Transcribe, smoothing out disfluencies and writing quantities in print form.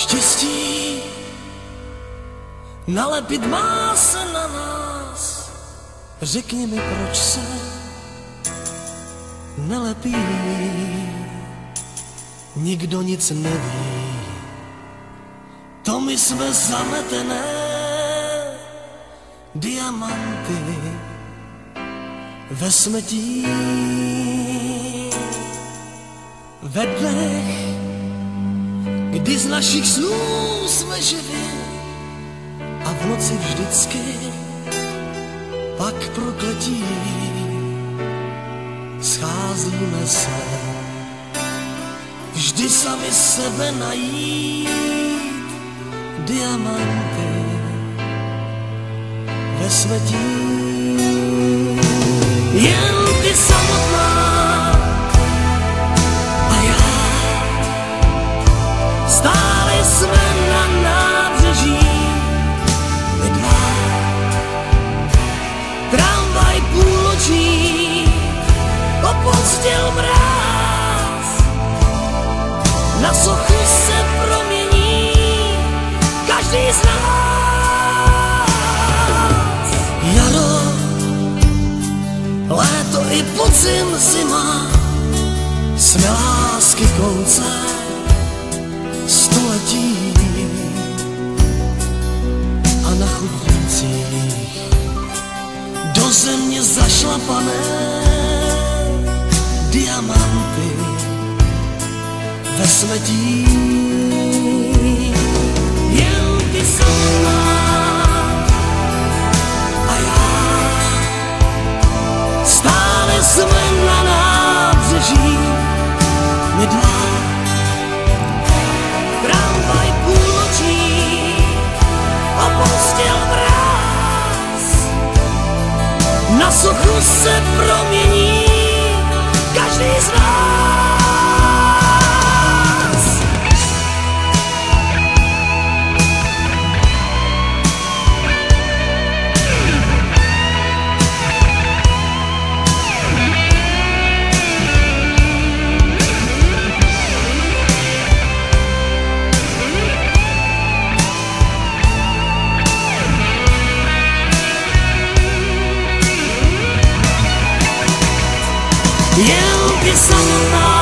Štěstí nalepit má se na nás. Řekni mi, proč se nelepí. Nikdo nic neví. To my jsme zametené diamanty ve smetí. Ve dnech, kdy z našich snů jsme živi, a v noci vždycky pak prokletí scházíme se vždy sami sebe najít. Diamanty ve smetí. Jen ty samotná a já, stáli jsme na nábřeží, my dva. Tramvaj půlnoční opozdil mráz, na sochu se promění každý z nás. Jaro, léto i podzim, zima, jsme lásky konce století. A na chodnících do země zašlapané diamanty ve smetí. Jen ty samotná a já, stále jsme na nábřeží, my dva. Tramvaj půlnoční opustil mráz, na sochu se promění každý z nás. Jen ty samotná